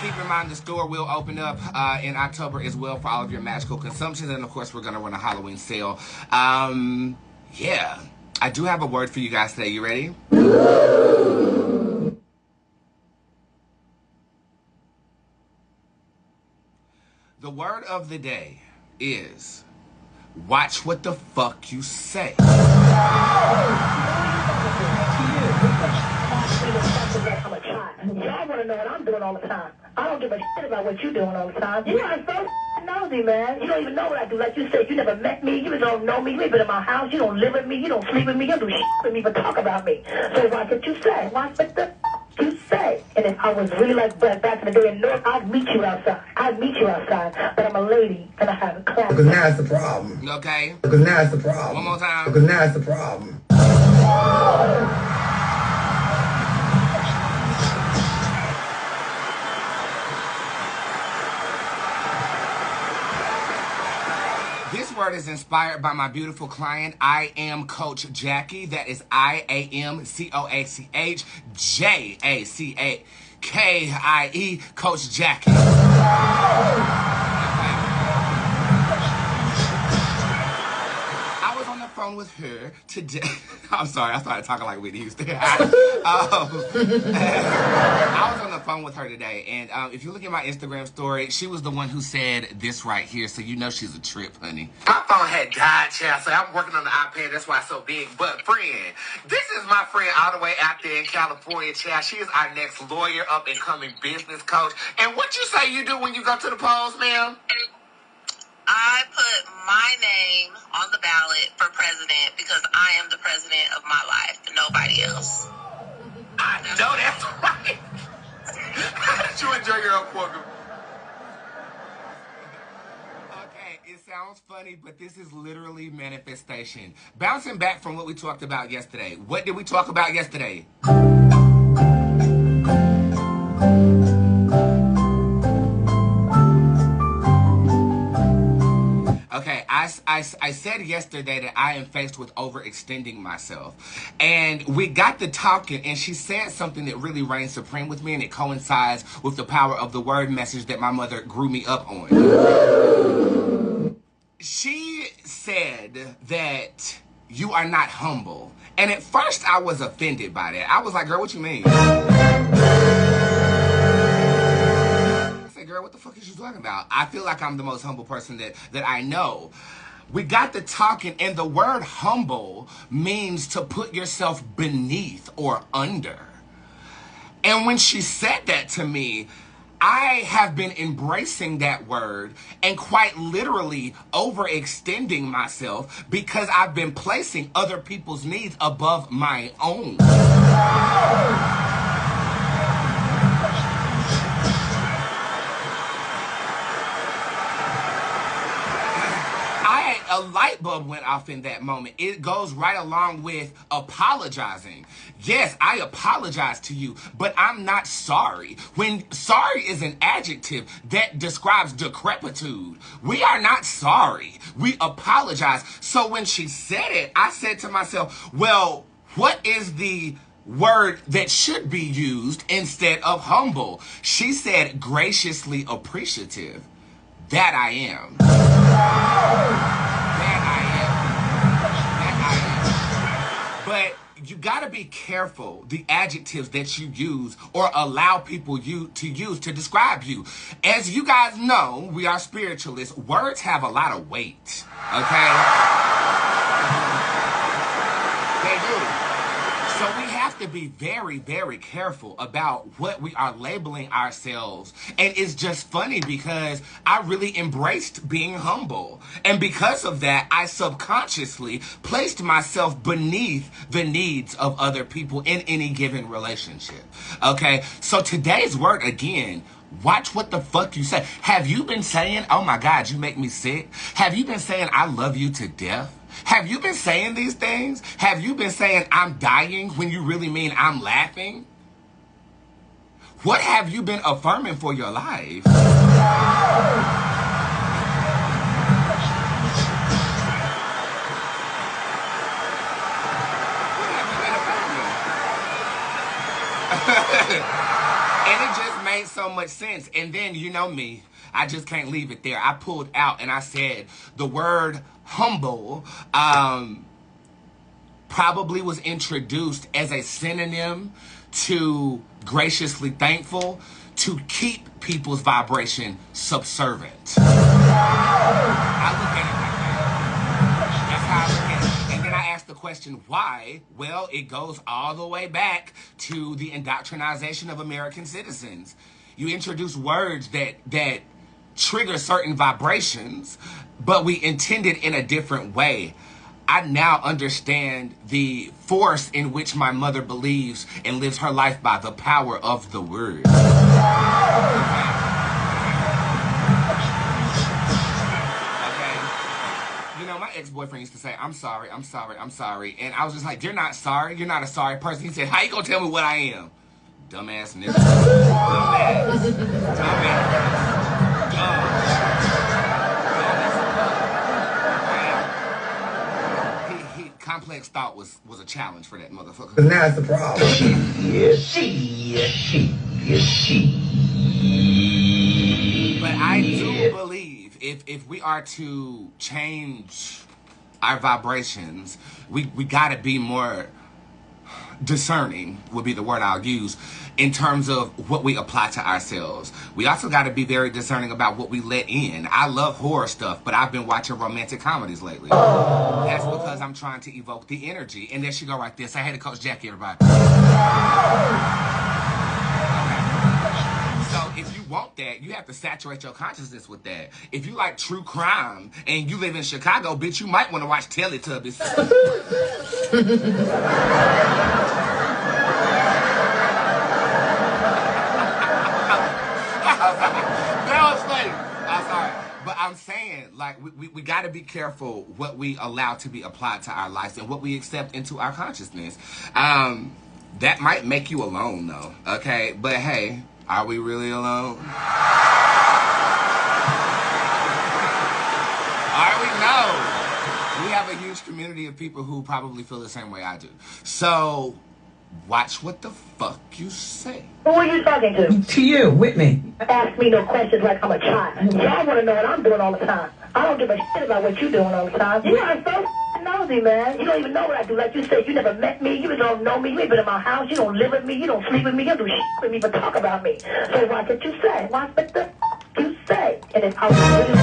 keep in mind the store will open up in October as well for all of your magical consumptions. And, of course, we're going to run a Halloween sale. Yeah. I do have a word for you guys today. You ready? The word of the day is watch what the fuck you say. Y'all want to know what I'm doing all the time. I don't give a shit about what you're doing all the time. You are so nosy, man. You don't even know what I do. Like you said, you never met me. You don't know me. You ain't been in my house. You don't live with me. You don't sleep with me. You don't do shit with me, but talk about me. So watch what you say. Watch what the you say. And if I was really like back in the day in North, I'd meet you outside. But I'm a lady and I have a class. Because now it's the problem. Okay. Because now it's the problem. One more time. Because now it's the problem. This word is inspired by my beautiful client. I am Coach Jackie. That is IAMCOACH JACAKIE, Coach Jackie. I was on the phone with her today. I'm sorry, I started talking like Whitney Houston. I was on the phone with her today, and if you look at my Instagram story, she was the one who said this right here, so you know she's a trip, honey. My phone had died, child, so I'm working on the iPad, that's why it's so big. But friend, this is my friend all the way out there in California, child. She is our next lawyer, up-and-coming business coach. And what you say you do when you go to the polls, ma'am? I put my name on the ballot for president because I am the president of my life, nobody else. I know that's right. How did you enjoy your appointment? Okay, it sounds funny, but this is literally manifestation. Bouncing back from what we talked about yesterday. What did we talk about yesterday? Okay, I said yesterday that I am faced with overextending myself. And we got to talking, and she said something that really reigned supreme with me, and it coincides with the power of the word message that my mother grew me up on. She said that you are not humble. And at first, I was offended by that. I was like, girl, what you mean? Girl, what the fuck is you talking about? I feel like I'm the most humble person that I know. We got to talking, and the word humble means to put yourself beneath or under. And when she said that to me, I have been embracing that word and quite literally overextending myself because I've been placing other people's needs above my own. A light bulb went off in that moment. It goes right along with apologizing. Yes, I apologize to you, but I'm not sorry. When sorry is an adjective that describes decrepitude, we are not sorry. We apologize. So when she said it, I said to myself, well, what is the word that should be used instead of humble? She said graciously appreciative. That I am. But you gotta be careful the adjectives that you use or allow people to use to describe you. As you guys know, we are spiritualists. Words have a lot of weight, okay? They do. So we have to be very, very careful about what we are labeling ourselves. And it's just funny because I really embraced being humble. And because of that, I subconsciously placed myself beneath the needs of other people in any given relationship. Okay? So today's word, again, watch what the fuck you say. Have you been saying, oh my God, you make me sick? Have you been saying, I love you to death? Have you been saying these things? Have you been saying, I'm dying when you really mean I'm laughing? What have you been affirming for your life? What have you been affirming? And it just made so much sense. And then, you know me, I just can't leave it there. I pulled out and I said the word humble probably was introduced as a synonym to graciously thankful, to keep people's vibration subservient. I look at it like that. That's how I look at it. And then I ask the question, why? Well, it goes all the way back to the indoctrination of American citizens. You introduce words that trigger certain vibrations, but we intend it in a different way. I now understand the force in which my mother believes and lives her life by, the power of the word. Okay. You know, my ex-boyfriend used to say, I'm sorry, I'm sorry, I'm sorry. And I was just like, you're not sorry. You're not a sorry person. He said, how you gonna tell me what I am? Dumbass nigga. Dumbass. Complex thought was a challenge for that motherfucker. And that's the problem. But I do believe if we are to change our vibrations, we gotta be more discerning, would be the word I'll use, in terms of what we apply to ourselves. We also got to be very discerning about what we let in. I love horror stuff, but I've been watching romantic comedies lately. That's because I'm trying to evoke the energy. And there she go right there. Say hey to Coach Jackie, everybody. Okay. So if you want that, you have to saturate your consciousness with that. If you like true crime and you live in Chicago, bitch, you might want to watch Teletubbies. I'm sorry. But I'm saying, like, we got to be careful what we allow to be applied to our lives and what we accept into our consciousness. That might make you alone, though, okay? But, hey, are we really alone? Are we? No. We have a huge community of people who probably feel the same way I do. So, watch what the fuck you say. Who are you talking to? To you, Whitney. Ask me no questions like I'm a child. Y'all want to know what I'm doing all the time. I don't give a shit about what you're doing all the time. You are so nosy, man. You don't even know what I do. Like you said, you never met me. You don't know me. You ain't been in my house. You don't live with me. You don't sleep with me. You don't do shit with me but talk about me. So watch what you say. Watch what the you say. And it's how you really